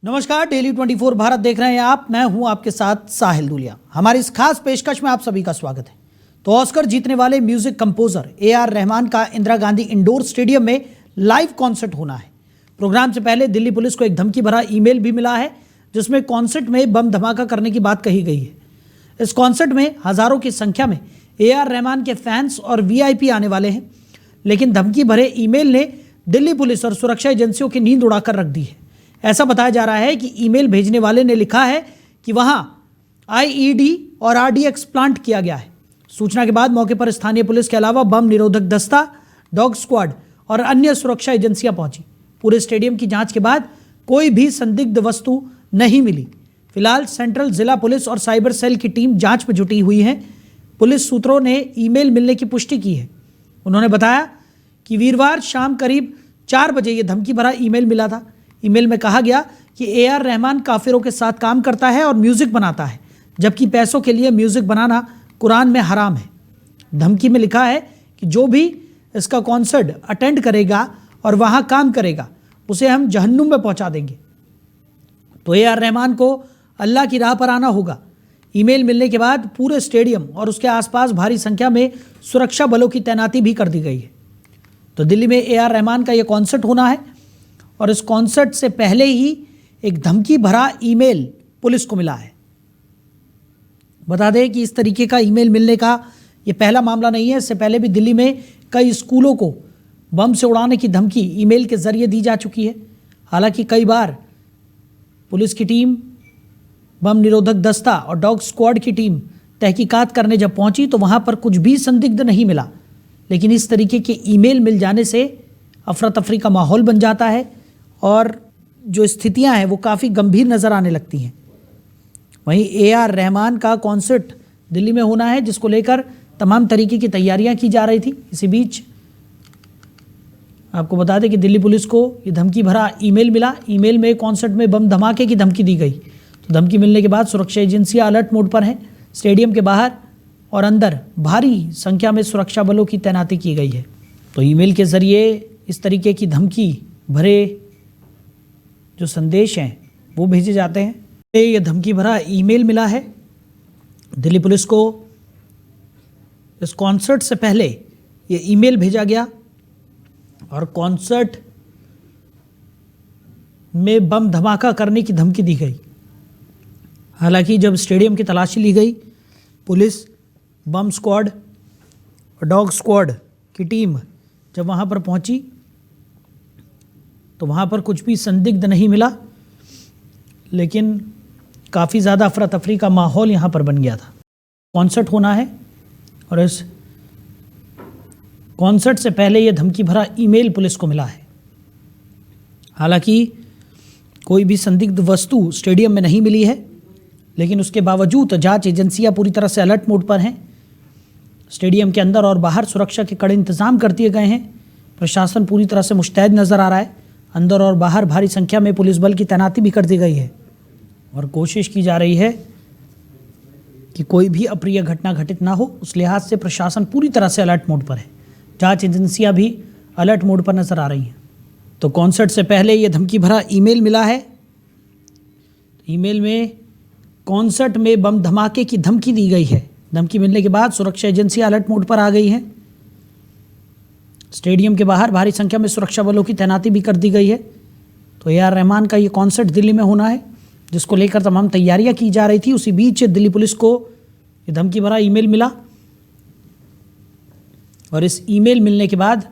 नमस्कार, डेली 24 भारत देख रहे हैं आप। मैं हूं आपके साथ साहिल दुलिया। हमारी इस खास पेशकश में आप सभी का स्वागत है। तो ऑस्कर जीतने वाले म्यूजिक कंपोजर AR रहमान का इंदिरा गांधी इंडोर स्टेडियम में लाइव कॉन्सर्ट होना है। प्रोग्राम से पहले दिल्ली पुलिस को एक धमकी भरा ईमेल भी मिला है जिसमें कॉन्सर्ट में बम धमाका करने की बात कही गई है। इस कॉन्सर्ट में हजारों की संख्या में AR रहमान के फैंस और VIP आने वाले हैं, लेकिन धमकी भरे ईमेल ने दिल्ली पुलिस और सुरक्षा एजेंसियों की नींद उड़ाकर रख दी है। ऐसा बताया जा रहा है कि ईमेल भेजने वाले ने लिखा है कि वहां IED और RDX प्लांट किया गया है। सूचना के बाद मौके पर स्थानीय पुलिस के अलावा बम निरोधक दस्ता, डॉग स्क्वाड और अन्य सुरक्षा एजेंसियां पहुंची। पूरे स्टेडियम की जांच के बाद कोई भी संदिग्ध वस्तु नहीं मिली। फिलहाल सेंट्रल जिला पुलिस और साइबर सेल की टीम जांच में जुटी हुई है। पुलिस सूत्रों ने ईमेल मिलने की पुष्टि की है। उन्होंने बताया कि वीरवार शाम करीब 4 बजे ये धमकी भरा ईमेल मिला था। ईमेल में कहा गया कि AR रहमान काफिरों के साथ काम करता है और म्यूजिक बनाता है, जबकि पैसों के लिए म्यूजिक बनाना कुरान में हराम है। धमकी में लिखा है कि जो भी इसका कॉन्सर्ट अटेंड करेगा और वहां काम करेगा उसे हम जहन्नुम में पहुंचा देंगे। तो AR रहमान को अल्लाह की राह पर आना होगा। ईमेल मिलने के बाद पूरे स्टेडियम और उसके आसपास भारी संख्या में सुरक्षा बलों की तैनाती भी कर दी गई है। तो दिल्ली में AR रहमान का यह कॉन्सर्ट होना है और इस कॉन्सर्ट से पहले ही एक धमकी भरा ईमेल पुलिस को मिला है। बता दें कि इस तरीके का ईमेल मिलने का यह पहला मामला नहीं है। इससे पहले भी दिल्ली में कई स्कूलों को बम से उड़ाने की धमकी ईमेल के जरिए दी जा चुकी है। हालांकि कई बार पुलिस की टीम, बम निरोधक दस्ता और डॉग स्क्वाड की टीम तहकीकात करने जब पहुंची तो वहां पर कुछ भी संदिग्ध नहीं मिला, लेकिन इस तरीके के ईमेल मिल जाने से अफरा तफरी का माहौल बन जाता है और जो स्थितियां हैं वो काफ़ी गंभीर नज़र आने लगती हैं। वहीं AR रहमान का कॉन्सर्ट दिल्ली में होना है, जिसको लेकर तमाम तरीके की तैयारियां की जा रही थी। इसी बीच आपको बता दें कि दिल्ली पुलिस को ये धमकी भरा ईमेल मिला। ईमेल में कॉन्सर्ट में बम धमाके की धमकी दी गई। तो धमकी मिलने के बाद सुरक्षा एजेंसियां अलर्ट मोड पर हैं। स्टेडियम के बाहर और अंदर भारी संख्या में सुरक्षा बलों की तैनाती की गई है। तो ईमेल के ज़रिए इस तरीके की धमकी भरे जो संदेश हैं वो भेजे जाते हैं। ये धमकी भरा ईमेल मिला है दिल्ली पुलिस को। इस कॉन्सर्ट से पहले ये ईमेल भेजा गया और कॉन्सर्ट में बम धमाका करने की धमकी दी गई। हालांकि जब स्टेडियम की तलाशी ली गई, पुलिस, बम स्क्वाड और डॉग स्क्वाड की टीम जब वहाँ पर पहुँची तो वहाँ पर कुछ भी संदिग्ध नहीं मिला, लेकिन काफ़ी ज़्यादा अफरा तफरी का माहौल यहाँ पर बन गया था। कॉन्सर्ट होना है और इस कॉन्सर्ट से पहले ये धमकी भरा ईमेल पुलिस को मिला है। हालांकि कोई भी संदिग्ध वस्तु स्टेडियम में नहीं मिली है, लेकिन उसके बावजूद जांच एजेंसियां पूरी तरह से अलर्ट मोड पर हैं। स्टेडियम के अंदर और बाहर सुरक्षा के कड़े इंतजाम कर दिए गए हैं। प्रशासन पूरी तरह से मुस्तैद नज़र आ रहा है। अंदर और बाहर भारी संख्या में पुलिस बल की तैनाती भी कर दी गई है और कोशिश की जा रही है कि कोई भी अप्रिय घटना घटित ना हो। उस लिहाज से प्रशासन पूरी तरह से अलर्ट मोड पर है। जांच एजेंसियां भी अलर्ट मोड पर नज़र आ रही हैं। तो कॉन्सर्ट से पहले ये धमकी भरा ईमेल मिला है। ईमेल में कॉन्सर्ट में बम धमाके की धमकी दी गई है। धमकी मिलने के बाद सुरक्षा एजेंसियां अलर्ट मोड पर आ गई हैं। स्टेडियम के बाहर भारी संख्या में सुरक्षा बलों की तैनाती भी कर दी गई है। तो AR रहमान का ये कॉन्सर्ट दिल्ली में होना है, जिसको लेकर तमाम तैयारियां की जा रही थी। उसी बीच दिल्ली पुलिस को ये धमकी भरा ईमेल मिला और इस ईमेल मिलने के बाद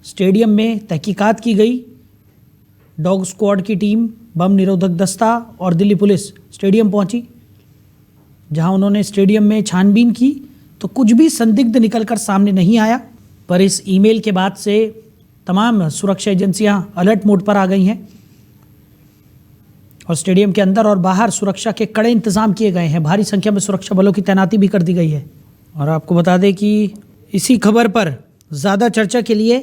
स्टेडियम में तहकीकात की गई। डॉग स्क्वाड की टीम, बम निरोधक दस्ता और दिल्ली पुलिस स्टेडियम पहुंची, जहां उन्होंने स्टेडियम में छानबीन की तो कुछ भी संदिग्ध निकलकर सामने नहीं आया। पर इस ईमेल के बाद से तमाम सुरक्षा एजेंसियां अलर्ट मोड पर आ गई हैं और स्टेडियम के अंदर और बाहर सुरक्षा के कड़े इंतजाम किए गए हैं। भारी संख्या में सुरक्षा बलों की तैनाती भी कर दी गई है। और आपको बता दें कि इसी खबर पर ज़्यादा चर्चा के लिए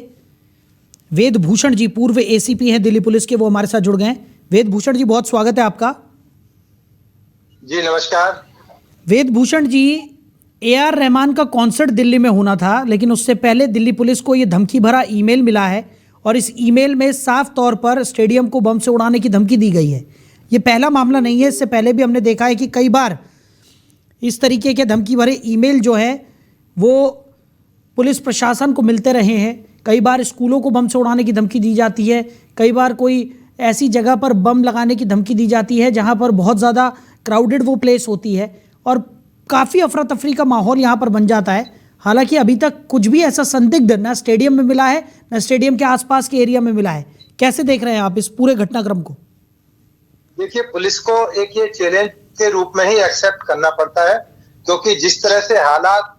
वेद भूषण जी, पूर्व ACP हैं दिल्ली पुलिस के, वो हमारे साथ जुड़ गए हैं। वेद भूषण जी, बहुत स्वागत है आपका। जी नमस्कार। वेद भूषण जी, AR रहमान का कॉन्सर्ट दिल्ली में होना था, लेकिन उससे पहले दिल्ली पुलिस को यह धमकी भरा ईमेल मिला है और इस ईमेल में साफ तौर पर स्टेडियम को बम से उड़ाने की धमकी दी गई है। ये पहला मामला नहीं है, इससे पहले भी हमने देखा है कि कई बार इस तरीके के धमकी भरे ईमेल जो है वो पुलिस प्रशासन को मिलते रहे हैं। कई बार स्कूलों को बम से उड़ाने की धमकी दी जाती है, कई बार कोई ऐसी जगह पर बम लगाने की धमकी दी जाती है जहां पर बहुत ज़्यादा क्राउडेड वो प्लेस होती है और काफ़ी अफरा तफरी का माहौल यहाँ पर बन जाता है। हालांकि अभी तक कुछ भी ऐसा संदिग्ध न स्टेडियम में मिला है न स्टेडियम के आसपास के एरिया में मिला है। कैसे देख रहे हैं आप इस पूरे घटनाक्रम को? देखिए, पुलिस को एक ये चैलेंज के रूप में ही एक्सेप्ट करना पड़ता है, क्योंकि जिस तरह से हालात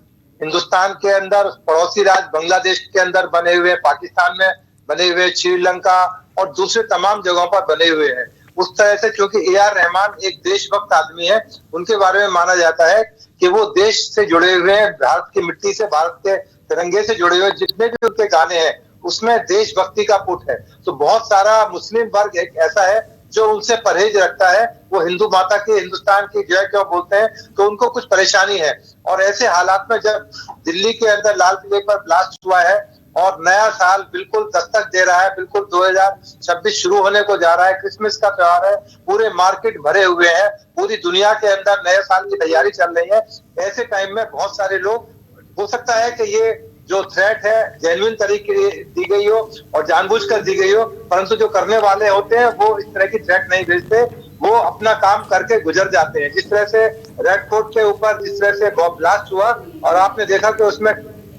हिंदुस्तान के अंदर, पड़ोसी राज्य बांग्लादेश के अंदर बने हुए, पाकिस्तान में बने हुए, श्रीलंका और दूसरे तमाम जगहों पर बने हुए हैं, उस तरह से क्योंकि ए.आर. रहमान एक देशभक्त आदमी है, उनके बारे में माना जाता है कि वो देश से जुड़े हुए हैं, भारत की मिट्टी से, भारत के तिरंगे से जुड़े हुए जितने भी उनके गाने हैं उसमें देशभक्ति का पुट है। तो बहुत सारा मुस्लिम वर्ग एक ऐसा है जो उनसे परहेज रखता है, वो हिंदू माता की, हिंदुस्तान की जय क्यों बोलते हैं, तो उनको कुछ परेशानी है। और ऐसे हालात में जब दिल्ली के अंदर लाल किले पर ब्लास्ट हुआ है और नया साल बिल्कुल दस्तक दे रहा है, बिल्कुल 2026 शुरू होने को जा रहा है, क्रिसमस का त्योहार है, पूरे मार्केट भरे हुए हैं, पूरी दुनिया के अंदर नए साल की तैयारी चल रही है, ऐसे टाइम में बहुत सारे लोग, हो सकता है कि ये जो थ्रेट है जेन्युइन तरीके दी गई हो और जानबूझकर दी गई हो, परंतु जो करने वाले होते हैं वो इस तरह की थ्रेट नहीं भेजते, वो अपना काम करके गुजर जाते हैं। जिस तरह से रेड फोर्ट के ऊपर जिस तरह से बॉम्ब ब्लास्ट हुआ और आपने देखा कि उसमें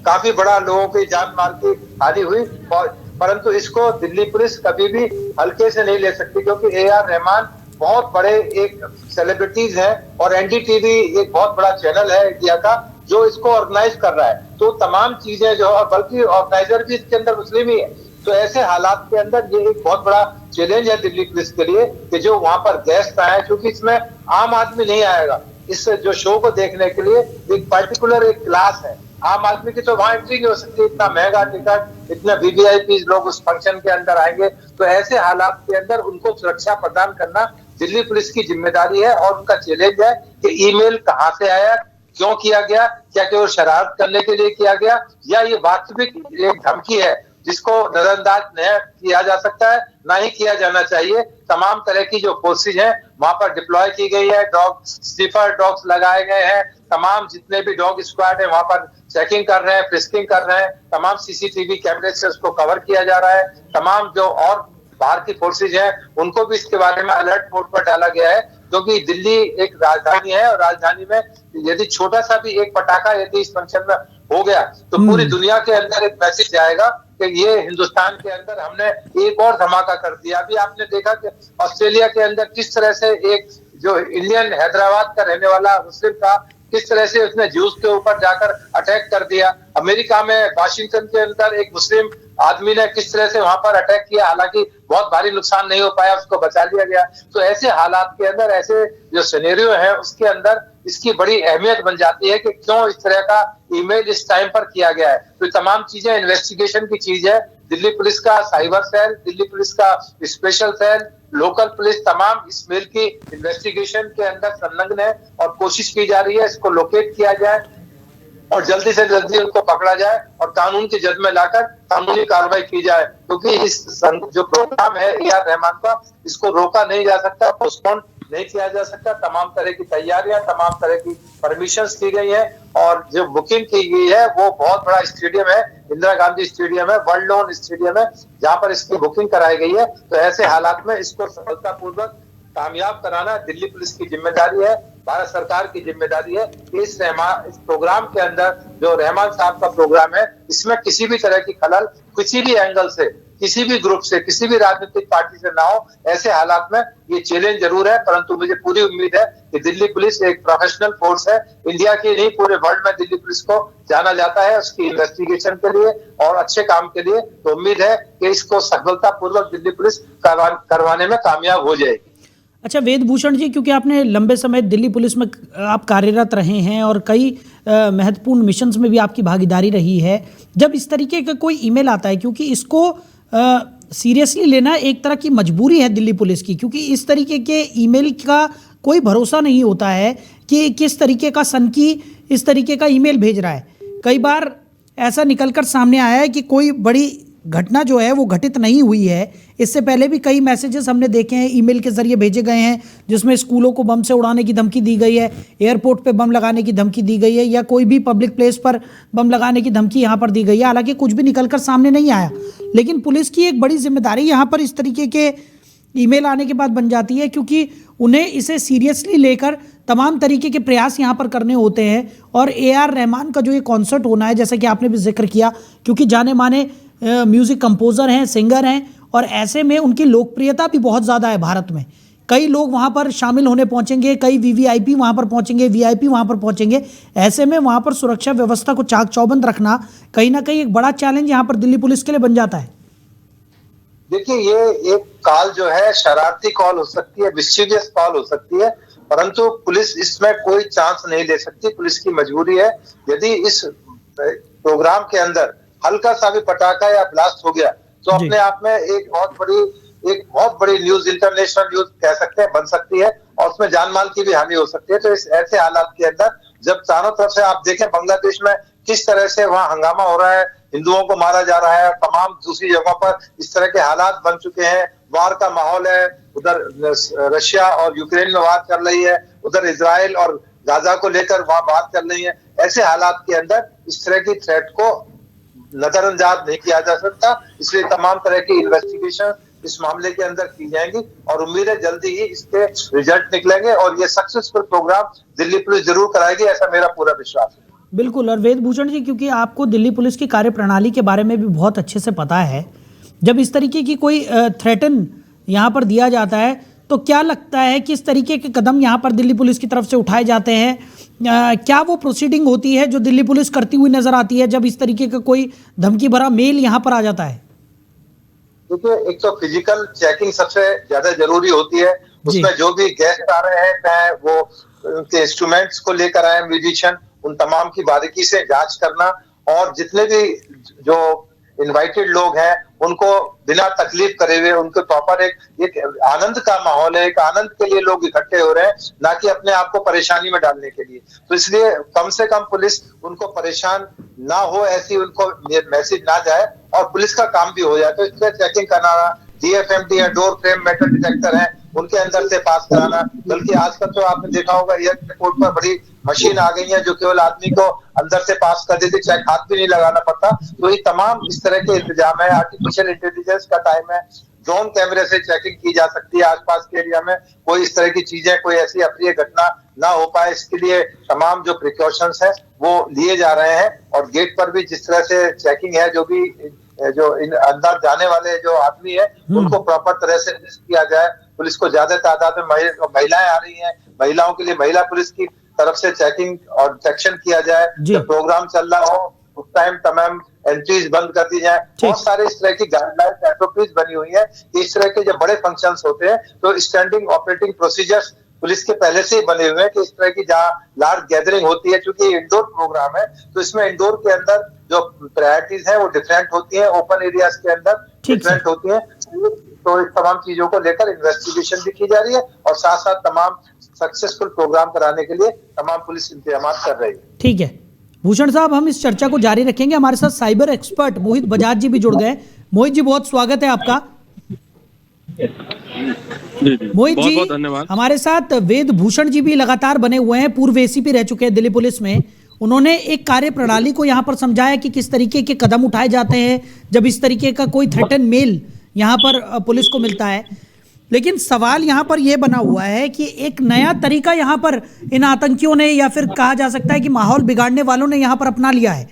काफी बड़ा लोगों की जान माल की हानि हुई, परंतु इसको दिल्ली पुलिस कभी भी हल्के से नहीं ले सकती, क्योंकि ए.आर. रहमान बहुत बड़े एक सेलिब्रिटीज है और एनडीटीवी एक बहुत बड़ा चैनल है इंडिया का जो इसको ऑर्गेनाइज कर रहा है। तो तमाम चीजें जो, बल्कि ऑर्गेनाइजर भी इसके अंदर मुस्लिम ही है। तो ऐसे हालात के अंदर ये एक बहुत बड़ा चैलेंज है दिल्ली पुलिस के लिए कि जो वहां पर गेस्ट आए, क्योंकि इसमें आम आदमी नहीं आएगा। इस जो शो को देखने के लिए एक पर्टिकुलर एक क्लास है, आम आदमी की तो वहां एंट्री नहीं हो सकती, इतना महंगा टिकट, इतना वीवीआईपी लोग उस फंक्शन के अंदर आएंगे। तो ऐसे हालात के अंदर उनको सुरक्षा प्रदान करना दिल्ली पुलिस की जिम्मेदारी है और उनका चैलेंज है कि ईमेल कहां से आया, क्यों किया गया, क्या केवल शरारत करने के लिए किया गया या ये वास्तविक एक धमकी है जिसको नजरअंदाज नहीं किया जा सकता है, ना ही किया जाना चाहिए। तमाम तरह की जो फोर्सेज हैं वहां पर डिप्लॉय की गई है, डॉग स्निफर डॉग्स लगाए गए हैं, तमाम जितने भी डॉग स्क्वाड है वहां पर चेकिंग कर रहे हैं, फ्रिस्किंग कर रहे हैं, तमाम सीसीटीवी कैमरे से उसको कवर किया जा रहा है। तमाम जो और बाहर की फोर्सेज हैं उनको भी इसके बारे में अलर्ट मोड पर डाला गया है, क्योंकि दिल्ली एक राजधानी है और राजधानी में यदि छोटा सा भी एक पटाखा यदि इस फंक्शन में हो गया तो पूरी दुनिया के अंदर एक मैसेज जाएगा कि ये हिंदुस्तान के अंदर हमने एक और धमाका कर दिया। अभी आपने देखा कि ऑस्ट्रेलिया के अंदर किस तरह से एक जो इंडियन हैदराबाद का रहने वाला मुस्लिम था, किस तरह से उसने ज्यूस के ऊपर जाकर अटैक कर दिया। अमेरिका में वाशिंगटन के अंदर एक मुस्लिम आदमी ने किस तरह से वहां पर अटैक किया, हालांकि बहुत भारी नुकसान नहीं हो पाया, उसको बचा लिया गया। तो ऐसे हालात के अंदर, ऐसे जो सिनेरियो है उसके अंदर इसकी बड़ी अहमियत बन जाती है कि क्यों इस तरह का ईमेल इस टाइम पर किया गया है। तो तमाम चीजें इन्वेस्टिगेशन की चीज है। दिल्ली पुलिस का साइबर सेल, दिल्ली पुलिस का स्पेशल सेल, लोकल पुलिस तमाम इस मेल की इन्वेस्टिगेशन के अंदर संलग्न है और कोशिश की जा रही है इसको लोकेट किया जाए और जल्दी से जल्दी उनको पकड़ा जाए और कानून की जद में लाकर कानूनी कार्रवाई की जाए, क्योंकि इस जो प्रोग्राम है ए.आर. रहमान का, इसको रोका नहीं जा सकता, पोस्टपोन नहीं किया जा सकता। तमाम तरह की तैयारियां, तमाम तरह की परमिशंस की गई है और जो बुकिंग की गई है वो बहुत बड़ा स्टेडियम है, इंदिरा गांधी स्टेडियम है, वर्ल्ड नोन स्टेडियम है, जहां पर इसकी बुकिंग कराई गई है। तो ऐसे हालात में इसको सफलतापूर्वक कामयाब कराना दिल्ली पुलिस की जिम्मेदारी है, भारत सरकार की जिम्मेदारी है। इस प्रोग्राम के अंदर जो रहमान साहब का प्रोग्राम है, इसमें किसी भी तरह की खलल किसी भी एंगल से, किसी भी ग्रुप से, किसी भी राजनीतिक पार्टी से ना हो। ऐसे हालात में ये चैलेंज जरूर है, परंतु मुझे पूरी उम्मीद है कि दिल्ली पुलिस एक प्रोफेशनल फोर्स है, इंडिया की नहीं पूरे वर्ल्ड में दिल्ली पुलिस को जाना जाता है उसकी इन्वेस्टिगेशन के लिए और अच्छे काम के लिए। तो उम्मीद है कि इसको सफलतापूर्वक दिल्ली पुलिस करवाने में कामयाब हो जाएगी। अच्छा वेदभूषण जी, क्योंकि आपने लंबे समय दिल्ली पुलिस में आप कार्यरत रहे हैं और कई महत्वपूर्ण मिशंस में भी आपकी भागीदारी रही है, जब इस तरीके का कोई ईमेल आता है, क्योंकि इसको सीरियसली लेना एक तरह की मजबूरी है दिल्ली पुलिस की, क्योंकि इस तरीके के ईमेल का कोई भरोसा नहीं होता है कि किस तरीके का सनकी इस तरीके का ईमेल भेज रहा है। कई बार ऐसा निकलकर सामने आया है कि कोई बड़ी घटना जो है वो घटित नहीं हुई है। इससे पहले भी कई मैसेजेस हमने देखे हैं, ईमेल के जरिए भेजे गए हैं, जिसमें स्कूलों को बम से उड़ाने की धमकी दी गई है, एयरपोर्ट पे बम लगाने की धमकी दी गई है, या कोई भी पब्लिक प्लेस पर बम लगाने की धमकी यहाँ पर दी गई है। हालांकि कुछ भी निकलकर सामने नहीं आया, लेकिन पुलिस की एक बड़ी जिम्मेदारी यहाँ पर इस तरीके के ईमेल आने के बाद बन जाती है, क्योंकि उन्हें इसे सीरियसली लेकर तमाम तरीके के प्रयास यहाँ पर करने होते हैं। और AR रहमान का जो ये कॉन्सर्ट होना है, जैसा कि आपने भी जिक्र किया, क्योंकि जाने माने म्यूज़िक कंपोज़र हैं, सिंगर हैं, और ऐसे में उनकी लोकप्रियता भी बहुत ज़्यादा है भारत में। कई लोग वहाँ पर शामिल होने पहुँचेंगे, कई VVIP वहाँ पर पहुँचेंगे, VIP वहाँ पर पहुँचेंगे। ऐसे में वहाँ पर सुरक्षा व्यवस्था को चाक चौबंद रखना कहीं ना कहीं एक बड़ा चैलेंज यहाँ पर दिल्ली पुलिस के लिए बन जाता है। देखिए, ये एक कॉल जो है शरारती कॉल हो सकती है, मिस्चीवियस कॉल हो सकती है, परंतु पुलिस इसमें कोई चांस नहीं ले सकती। पुलिस की मजबूरी है। यदि इस प्रोग्राम के अंदर हल्का सा भी पटाखा या ब्लास्ट हो गया तो अपने आप में एक बहुत बड़ी न्यूज, इंटरनेशनल न्यूज कह सकते हैं, बन सकती है, और उसमें जान माल की भी हानि हो सकती है। तो इस ऐसे हालात के अंदर जब चारों तरफ से आप देखें बांग्लादेश में किस तरह से वहां हंगामा हो रहा है, हिंदुओं को मारा जा रहा है, तमाम दूसरी जगहों पर इस तरह के हालात बन चुके हैं, वार का माहौल है, उधर रशिया और यूक्रेन में वार चल रही है, उधर इजराइल और गाजा को लेकर वहां बात चल रही है। ऐसे हालात के अंदर इस तरह की थ्रेट को नजरअंदाज नहीं किया जा सकता। इसलिए तमाम तरह की इन्वेस्टिगेशन इस मामले के अंदर की जाएंगी और उम्मीद है जल्दी ही इसके रिजल्ट निकलेंगे और ये सक्सेसफुल प्रोग्राम दिल्ली पुलिस जरूर कराएगी, ऐसा मेरा पूरा विश्वास है। बिल्कुल। और वेदभूषण जी, क्योंकि आपको दिल्ली पुलिस की कार्यप्रणाली के बारे में भी बहुत अच्छे से पता है, जब इस तरीके की कोई थ्रेटन यहाँ पर दिया जाता है तो क्या लगता है किस तरीके के कदम यहाँ पर दिल्ली पुलिस की तरफ से उठाए जाते हैं? क्या वो प्रोसीडिंग होती है जो दिल्ली पुलिस करती हुई नजर आती है जब इस तरीके का कोई धमकी भरा मेल यहाँ पर आ जाता है? देखिए, एक तो फिजिकल चेकिंग सबसे ज्यादा जरूरी होती है। उसमें जो भी गेस्ट आ रहे हैं, चाहे वो उनके इंस्ट्रूमेंट्स को लेकर आए म्यूजिशियन, उन तमाम की बारीकी से जांच करना, और जितने भी जो इनवाइटेड लोग हैं उनको बिना तकलीफ करे हुए उनको प्रॉपर एक आनंद का माहौल है, एक आनंद के लिए लोग इकट्ठे हो रहे हैं, ना कि अपने आप को परेशानी में डालने के लिए। तो इसलिए कम से कम पुलिस उनको परेशान ना हो, ऐसी उनको मैसेज ना जाए और पुलिस का काम भी हो जाए। तो इसलिए चेकिंग कराना, DFMT है, डोर फ्रेम मेटल डिटेक्टर है, उनके अंदर से पास कराना। बल्कि आजकल तो आपने देखा होगा एयरपोर्ट पर बड़ी मशीन आ गई है जो केवल आदमी को अंदर से पास कर देती, चाहे हाथ भी नहीं लगाना पड़ता। तो ये तमाम इस तरह के इंतजाम है। आर्टिफिशियल इंटेलिजेंस का टाइम है, ड्रोन कैमरे से चेकिंग की जा सकती है आसपास के एरिया में, कोई इस तरह की चीजें, कोई ऐसी अप्रिय घटना ना हो पाए, इसके लिए तमाम जो प्रिकॉशंस है वो लिए जा रहे हैं। और गेट पर भी जिस तरह से चेकिंग है, जो अंदर जाने वाले जो आदमी है उनको प्रॉपर तरह से किया जाए। पुलिस को ज्यादा तादाद में महिलाएं आ रही हैं, महिलाओं के लिए महिला पुलिस की तरफ से चेकिंग और इंस्पेक्शन किया जाए। जब प्रोग्राम चल रहा हो उस टाइम तमाम एंट्रीज बंद कर दी जाए। बहुत सारे इस तरह की गाइडलाइंस, SOPs बनी हुई है कि इस तरह के जब बड़े फंक्शंस होते हैं तो स्टैंडिंग ऑपरेटिंग प्रोसीजर्स पुलिस के पहले से ही बने हुए हैं कि इस तरह की जहाँ लार्ज गैदरिंग होती है, क्योंकि इंडोर प्रोग्राम है तो इसमें इंडोर के अंदर जो प्रायोरिटीज है वो डिफरेंट होती है, ओपन एरियाज के अंदर डिफरेंट होती है। तो इस तमाम चीजों को लेकर इन्वेस्टिगेशन भी की जा रही है और साथ साथ तमाम सक्सेसफुल प्रोग्राम कराने के लिए तमाम पुलिस इंतजाम कर रही है। ठीक है भूषण साहब, हम इस चर्चा को जारी रखेंगे। हमारे साथ साइबर एक्सपर्ट मोहित बजाज जी भी जुड़ गए। मोहित जी, बहुत स्वागत है आपका। मोहित जी, बहुत धन्यवाद। हमारे साथ वेदभूषण जी भी लगातार बने हुए हैं, पूर्व ACP रह चुके हैं दिल्ली पुलिस में। उन्होंने एक कार्य प्रणाली को यहाँ पर समझाया कि किस तरीके के कदम उठाए जाते हैं जब इस तरीके का कोई थ्रेटन मेल यहाँ पर पुलिस को मिलता है। लेकिन सवाल यहाँ पर यह बना हुआ है कि एक नया तरीका यहाँ पर इन आतंकियों ने, या फिर कहा जा सकता है कि माहौल बिगाड़ने वालों ने यहाँ पर अपना लिया है।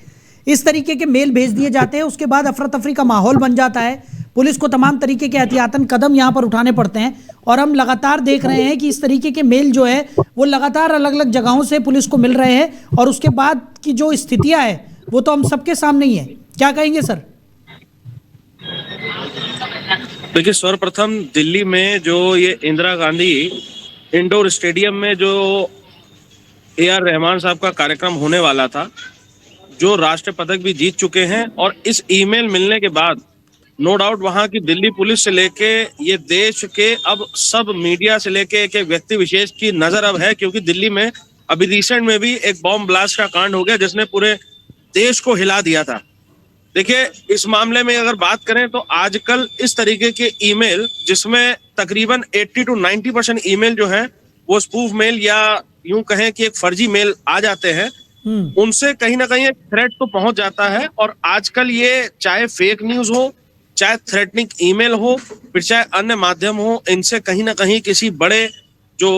इस तरीके के मेल भेज दिए जाते हैं, उसके बाद अफरा तफरी का माहौल बन जाता है, पुलिस को तमाम तरीके के एहतियातन कदम यहाँ पर उठाने पड़ते हैं। और हम लगातार देख रहे हैं कि इस तरीके के मेल जो है वो लगातार अलग अलग जगहों से पुलिस को मिल रहे हैं, और उसके बाद की जो स्थितियाँ है वो तो हम सबके सामने ही है। क्या कहेंगे सर? देखिए, सर्वप्रथम दिल्ली में जो ये इंदिरा गांधी इंडोर स्टेडियम में जो AR रहमान साहब का कार्यक्रम होने वाला था, जो राष्ट्रीय पदक भी जीत चुके हैं, और इस ईमेल मिलने के बाद नो डाउट वहां की दिल्ली पुलिस से लेके ये देश के अब सब मीडिया से लेके एक व्यक्ति विशेष की नजर अब है, क्योंकि दिल्ली में अभी रिसेंट में भी एक बॉम्ब ब्लास्ट का कांड हो गया जिसने पूरे देश को हिला दिया था। देखिए, इस मामले में अगर बात करें तो आजकल इस तरीके के ईमेल, जिसमें तकरीबन 80 to 90% ईमेल जो है वो स्पूफ मेल या यूं कहें कि एक फर्जी मेल आ जाते हैं, उनसे कहीं ना कहीं एक थ्रेट तो पहुंच जाता है। और आजकल ये चाहे फेक न्यूज हो, चाहे थ्रेटनिंग ईमेल हो, फिर चाहे अन्य माध्यम हो, इनसे कहीं ना कहीं किसी बड़े जो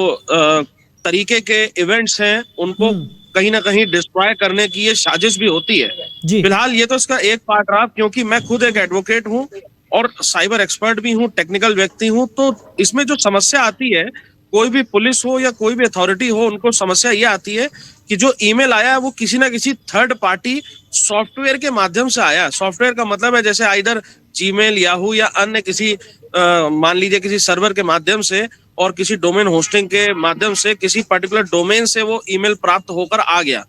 तरीके के इवेंट्स हैं उनको कहीं ना कहीं डिस्ट्रॉय करने की ये साजिश भी होती है। जी। फिलहाल ये तो इसका एक पार्ट रहा, क्योंकि मैं खुद एक एडवोकेट हूँ और साइबर एक्सपर्ट भी हूँ, टेक्निकल व्यक्ति हूँ। तो इसमें जो समस्या आती है, कोई भी पुलिस हो या कोई भी अथॉरिटी हो, उनको समस्या ये आती है कि जो ईमेल आया है वो किसी ना किसी थर्ड पार्टी सॉफ्टवेयर के माध्यम से आया। सॉफ्टवेयर का मतलब है जैसे आइदर जीमेल, याहू या अन्य किसी मान लीजिए किसी सर्वर के माध्यम से और किसी डोमेन होस्टिंग के माध्यम से किसी पर्टिकुलर डोमेन से वो ईमेल प्राप्त होकर आ गया।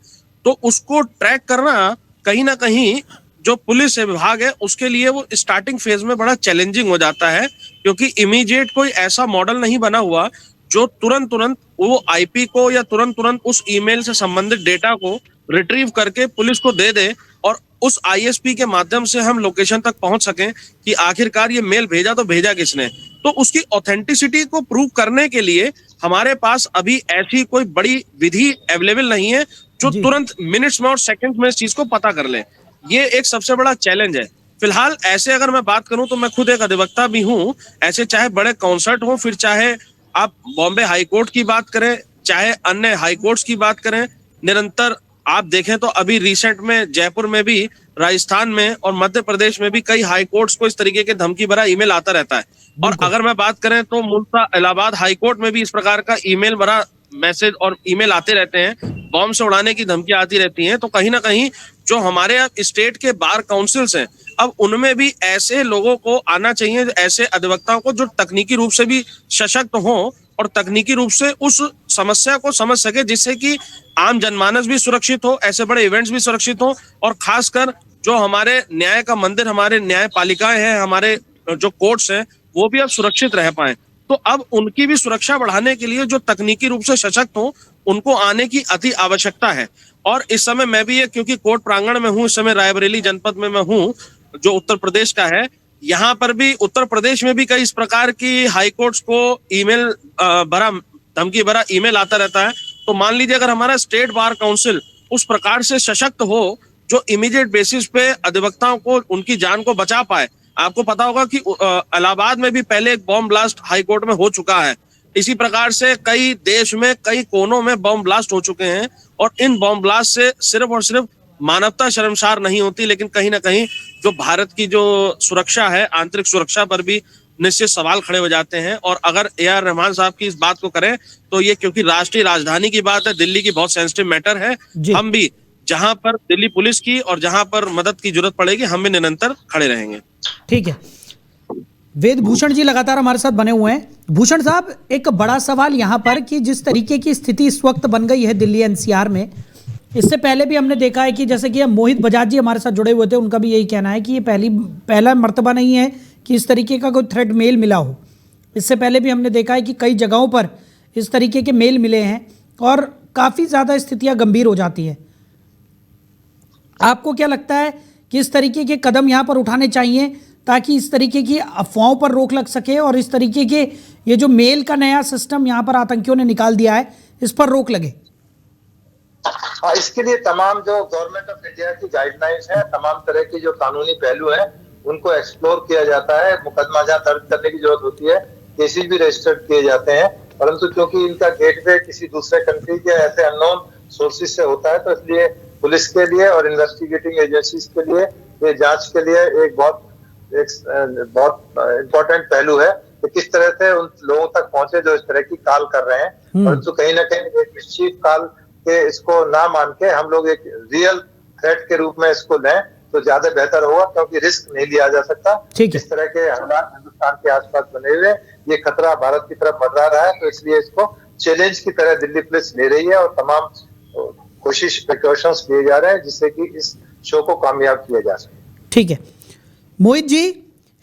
तो उसको ट्रैक करना कहीं ना कहीं जो पुलिस विभाग है उसके लिए वो स्टार्टिंग फेज में बड़ा चैलेंजिंग हो जाता है, क्योंकि इमीडिएट कोई ऐसा मॉडल नहीं बना हुआ जो तुरंत वो आईपी को या तुरंत उस ईमेल से संबंधित डेटा को रिट्रीव करके पुलिस को दे दे और उस आईएसपी के माध्यम से हम लोकेशन तक पहुंच सकें कि आखिरकार ये मेल भेजा तो भेजा किसने। तो उसकी ऑथेंटिसिटी को प्रूव करने के लिए हमारे पास अभी ऐसी कोई बड़ी विधि अवेलेबल नहीं है जो तुरंत मिनट्स में और सेकंड्स में इस चीज को पता कर ले। ये एक सबसे बड़ा चैलेंज है। फिलहाल ऐसे अगर मैं बात करूं तो मैं खुद एक अधिवक्ता भी हूं। ऐसे चाहे बड़े कॉन्सर्ट हो, फिर चाहे आप बॉम्बे हाई कोर्ट की बात करें, चाहे अन्य हाई कोर्ट्स की बात करें, निरंतर आप देखें तो अभी रिसेंट में जयपुर में भी, राजस्थान में और मध्य प्रदेश में भी कई हाई कोर्ट्स को इस तरीके के धमकी भरा ईमेल आता रहता है। और अगर मैं बात करें तो मुल्ता इलाहाबाद हाई कोर्ट में भी इस प्रकार का ईमेल भरा मैसेज और ईमेल आते रहते हैं, बॉम्ब से उड़ाने की धमकी आती रहती हैं। तो कहीं ना कहीं जो हमारे स्टेट के बार काउंसिल्स हैं, अब उनमें भी ऐसे लोगों को आना चाहिए, ऐसे अधिवक्ताओं को जो तकनीकी रूप से भी सशक्त हों और तकनीकी रूप से उस समस्या को समझ सके, जिससे कि आम जनमानस भी सुरक्षित हो, ऐसे बड़े इवेंट्स भी सुरक्षित हो और खासकर जो हमारे न्याय का मंदिर, हमारे न्यायपालिकाएं हैं, हमारे जो कोर्ट्स हैं, वो भी अब सुरक्षित रह पाए। तो अब उनकी भी सुरक्षा बढ़ाने के लिए जो तकनीकी रूप से सशक्त हो, उनको आने की अति आवश्यकता है। और इस समय मैं भी क्योंकि कोर्ट प्रांगण में हूँ, इस समय रायबरेली जनपद में मैं हूँ जो उत्तर प्रदेश का है, यहाँ पर भी उत्तर प्रदेश में भी कई इस प्रकार की हाई कोर्ट्स को ईमेल भरा, धमकी भरा ईमेल आता रहता है। तो मान लीजिए अगर हमारा स्टेट बार काउंसिल उस प्रकार से सशक्त हो जो इमीडिएट बेसिस पे अधिवक्ताओं को उनकी जान को बचा पाए। आपको पता होगा कि इलाहाबाद में भी पहले एक बॉम्ब ब्लास्ट हाई कोर्ट में हो चुका है। इसी प्रकार से कई देश में कई कोनों में बॉम्ब ब्लास्ट हो चुके हैं और इन बॉम्ब ब्लास्ट से सिर्फ और सिर्फ मानवता शर्मसार नहीं होती, लेकिन कहीं ना कहीं जो भारत की जो सुरक्षा है, आंतरिक सुरक्षा पर भी निश्चित सवाल खड़े हो जाते हैं। और अगर ए.आर. रहमान साहब की इस बात को करें तो ये क्योंकि राष्ट्रीय राजधानी की बात है, दिल्ली की बहुत सेंसिटिव मैटर है, हम भी जहां पर दिल्ली पुलिस की और जहां पर मदद की जरूरत पड़ेगी हम भी निरंतर खड़े रहेंगे। ठीक है, वेद भूषण जी लगातार हमारे साथ बने हुए हैं। भूषण साहब, एक बड़ा सवाल यहाँ पर कि जिस तरीके की स्थिति इस वक्त बन गई है दिल्ली एनसीआर में, इससे पहले भी हमने देखा है कि जैसे कि मोहित बजाज जी हमारे साथ जुड़े हुए थे, उनका भी यही कहना है कि ये पहला मर्तबा नहीं है कि इस तरीके का कोई थ्रेड मेल मिला हो। इससे पहले भी हमने देखा है कि कई जगहों पर इस तरीके के मेल मिले हैं और काफ़ी ज़्यादा स्थितियाँ गंभीर हो जाती हैं। आपको क्या लगता है कि इस तरीके के कदम यहाँ पर उठाने चाहिए ताकि इस तरीके की अफवाहों पर रोक लग सके और इस तरीके के ये जो मेल का नया सिस्टम यहाँ पर आतंकियों ने निकाल दिया है, इस पर रोक लगे? हाँ, इसके लिए तमाम जो गवर्नमेंट ऑफ इंडिया की गाइडलाइंस है, तमाम तरह की जो कानूनी पहलू है, उनको एक्सप्लोर किया जाता है। मुकदमा जहाँ दर्ज करने की जरूरत होती है, केसेस भी रजिस्टर्ड किए जाते हैं, परंतु क्योंकि इनका गेटवे किसी दूसरे कंट्री के ऐसे अननोन सोर्सेज से होता है, तो इसलिए पुलिस के लिए और इन्वेस्टिगेटिंग एजेंसीज के लिए ये जांच के लिए एक बहुत इम्पोर्टेंट पहलू है कि किस तरह से उन लोगों तक पहुंचे जो इस तरह की कॉल कर रहे हैं। परंतु कहीं ना कहीं एक निश्चित काल के इसको ना मान के हम लोग एक रियल थ्रेट के रूप में इसको लें तो ज्यादा बेहतर होगा, क्योंकि रिस्क नहीं लिया जा सकता। इस तरह के हालात हिंदुस्तान के आसपास बने हुए, ये खतरा भारत की तरफ बढ़ रहा है, तो इसलिए इसको चैलेंज की तरह दिल्ली पुलिस ले रही है और तमाम कोशिश प्रिकॉशंस किए जा रहे हैं जिससे कि इस शो को कामयाब किया जा सके। ठीक है, Mohit ji,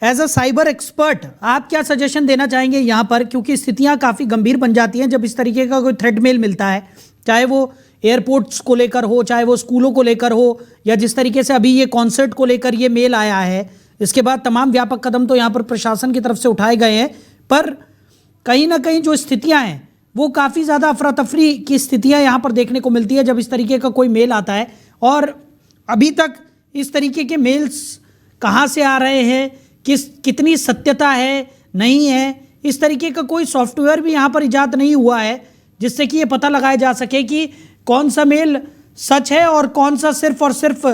as a cyber expert आप क्या सजेशन देना चाहेंगे यहाँ पर, क्योंकि स्थितियाँ काफ़ी गंभीर बन जाती हैं जब इस तरीके का कोई थ्रेड मेल मिलता है, चाहे वो एयरपोर्ट्स को लेकर हो, चाहे वो स्कूलों को लेकर हो, या जिस तरीके से अभी ये कॉन्सर्ट को लेकर ये मेल आया है, इसके बाद तमाम व्यापक कदम तो यहाँ पर प्रशासन की तरफ से उठाए गए हैं, पर कहीं ना कहीं जो स्थितियां हैं वो काफ़ी ज़्यादा अफरा तफरी की स्थितियां यहाँ पर देखने को मिलती है जब इस तरीके का कोई मेल आता है। और अभी तक इस तरीके के मेल्स कहाँ से आ रहे हैं, कितनी सत्यता है, नहीं है, इस तरीके का कोई सॉफ्टवेयर भी यहाँ पर इजाद नहीं हुआ है जिससे कि ये पता लगाया जा सके कि कौन सा मेल सच है और कौन सा सिर्फ और सिर्फ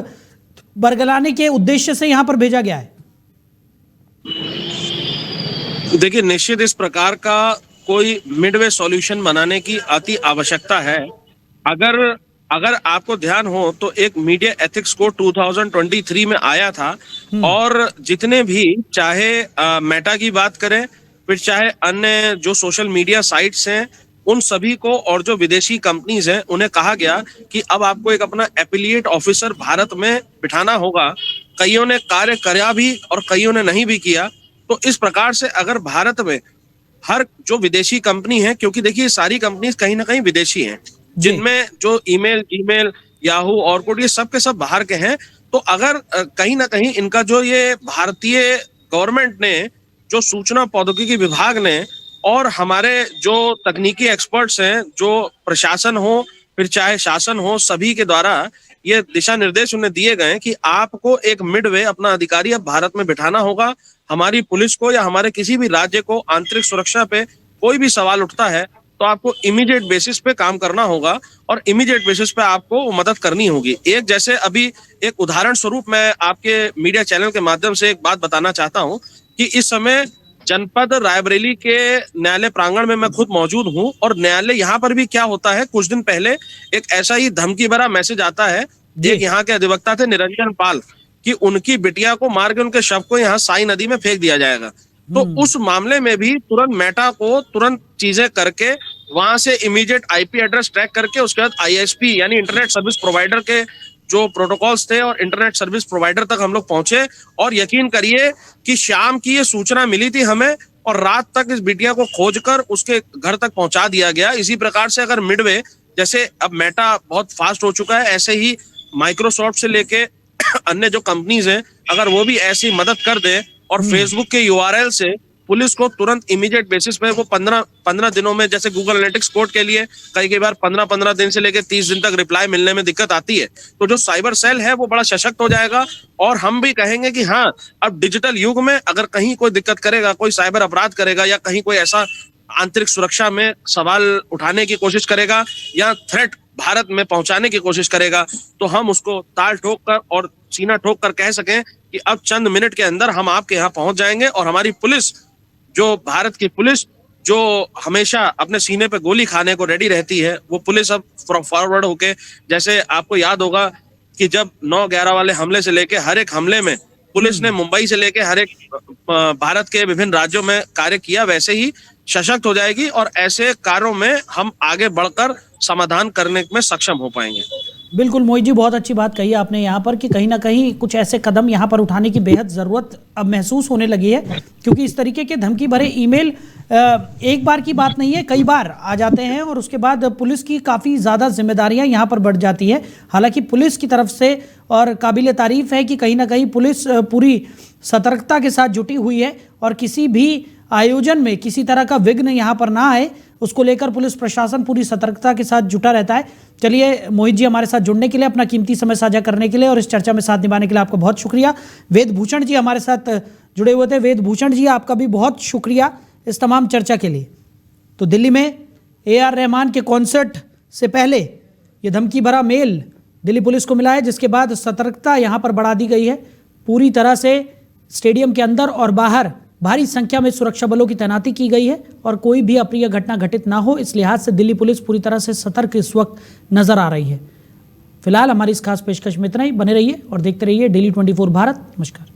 बरगलाने के उद्देश्य से यहाँ पर भेजा गया है। देखिए, निश्चित इस प्रकार का कोई मिडवे सॉल्यूशन बनाने की अति आवश्यकता है। अगर आपको ध्यान हो तो एक मीडिया एथिक्स कोड 2023 में आया था और जितने भी चाहे मेटा की बात करें, फिर चाहे अन्य जो सोशल मीडिया साइट्स हैं, उन सभी को और जो विदेशी कंपनीज हैं उन्हें कहा गया कि अब आपको एक अपना एफिलिएट ऑफिसर भारत में बिठाना होगा। कईयों ने कार्य किया भी और कईयों ने नहीं भी किया। तो इस प्रकार से अगर भारत में हर जो विदेशी कंपनी है, क्योंकि देखिए सारी कंपनीज कहीं ना कहीं विदेशी हैं, जिनमें जो ईमेल, जीमेल, याहू, ऑर्कुट, ये सब के सब बाहर के हैं, तो अगर कहीं ना कहीं इनका जो ये भारतीय गवर्नमेंट ने, जो सूचना प्रौद्योगिकी विभाग ने और हमारे जो तकनीकी एक्सपर्ट्स हैं, जो प्रशासन हो फिर चाहे शासन हो, सभी के द्वारा ये दिशा निर्देश उन्हें दिए गए कि आपको एक मिडवे अपना अधिकारी अब भारत में बिठाना होगा। हमारी पुलिस को या हमारे किसी भी राज्य को आंतरिक सुरक्षा पे कोई भी सवाल उठता है तो आपको इमीडिएट बेसिस पे काम करना होगा और इमीडिएट बेसिस पे आपको मदद करनी होगी। एक जैसे अभी एक उदाहरण स्वरूप मैं आपके मीडिया चैनल के माध्यम से एक बात बताना चाहता हूं कि इस समय जनपद रायबरेली के न्यायालय प्रांगण में मैं खुद मौजूद हूं और न्यायालय यहाँ पर भी क्या होता है, कुछ दिन पहले एक ऐसा ही धमकी भरा मैसेज आता है। एक यहाँ के अधिवक्ता थे निरंजन पाल कि उनकी बिटिया को मार के उनके शव को यहाँ साई नदी में फेंक दिया जाएगा। तो उस मामले में भी तुरंत मेटा को तुरंत चीजें करके वहां से इमीडिएट आईपी एड्रेस ट्रैक करके उसके बाद आईएसपी यानी इंटरनेट सर्विस प्रोवाइडर के जो प्रोटोकॉल्स थे और इंटरनेट सर्विस प्रोवाइडर तक हम लोग पहुंचे और यकीन करिए कि शाम की ये सूचना मिली थी हमें और रात तक इस बिटिया को खोजकर उसके घर तक पहुंचा दिया गया। इसी प्रकार से अगर मिडवे, जैसे अब मेटा बहुत फास्ट हो चुका है, ऐसे ही माइक्रोसॉफ्ट से लेके अन्य जो कंपनीज हैं, अगर वो भी ऐसी मदद कर दे और फेसबुक के यूआरएल से पुलिस को तुरंत इमीडिएट बेसिस पे वो 15 दिनों में, जैसे गूगल एनालिटिक्स कोड के लिए कई बार 15 दिन से लेकर 30 दिन तक रिप्लाई मिलने में दिक्कत आती है, तो जो साइबर सेल है वो बड़ा सशक्त हो जाएगा। और हम भी कहेंगे कि हाँ, अब डिजिटल युग में अगर कहीं कोई दिक्कत करेगा, कोई साइबर अपराध करेगा या कहीं कोई ऐसा आंतरिक सुरक्षा में सवाल उठाने की कोशिश करेगा या थ्रेट भारत में पहुंचाने की कोशिश करेगा, तो हम उसको ताल ठोक कर और सीना ठोक कर कह सकें कि अब चंद मिनट के अंदर हम आपके यहाँ पहुंच जाएंगे। और हमारी पुलिस, जो भारत की पुलिस जो हमेशा अपने सीने पे गोली खाने को रेडी रहती है, वो पुलिस अब फॉरवर्ड होके, जैसे आपको याद होगा कि जब 9/11 वाले हमले से लेके हर एक हमले में पुलिस ने मुंबई से लेके हर एक भारत के विभिन्न राज्यों में कार्य किया, वैसे ही सशक्त हो जाएगी और ऐसे कार्यों में हम आगे बढ़कर समाधान करने में सक्षम हो पाएंगे। बिल्कुल मोहित जी, बहुत अच्छी बात कही आपने यहाँ पर कि कहीं ना कहीं कुछ ऐसे कदम यहाँ पर उठाने की बेहद ज़रूरत अब महसूस होने लगी है, क्योंकि इस तरीके के धमकी भरे ईमेल एक बार की बात नहीं है, कई बार आ जाते हैं और उसके बाद पुलिस की काफ़ी ज़्यादा जिम्मेदारियाँ यहाँ पर बढ़ जाती है। हालांकि पुलिस की तरफ से और काबिल तारीफ़ है कि कहीं ना कहीं पुलिस पूरी सतर्कता के साथ जुटी हुई है और किसी भी आयोजन में किसी तरह का विघ्न यहाँ पर ना आए, उसको लेकर पुलिस प्रशासन पूरी सतर्कता के साथ जुटा रहता है। चलिए मोहित जी, हमारे साथ जुड़ने के लिए, अपना कीमती समय साझा करने के लिए और इस चर्चा में साथ निभाने के लिए आपका बहुत शुक्रिया। वेद भूषण जी हमारे साथ जुड़े हुए थे। वेद भूषण जी, आपका भी बहुत शुक्रिया इस तमाम चर्चा के लिए। तो दिल्ली में AR रहमान के कॉन्सर्ट से पहले ये धमकी भरा मेल दिल्ली पुलिस को मिला है, जिसके बाद सतर्कता यहाँ पर बढ़ा दी गई है। पूरी तरह से स्टेडियम के अंदर और बाहर भारी संख्या में सुरक्षा बलों की तैनाती की गई है और कोई भी अप्रिय घटना घटित ना हो, इस लिहाज से दिल्ली पुलिस पूरी तरह से सतर्क इस वक्त नजर आ रही है। फिलहाल हमारी इस खास पेशकश में इतना ही। बने रहिए और देखते रहिए Daily 24 भारत। नमस्कार।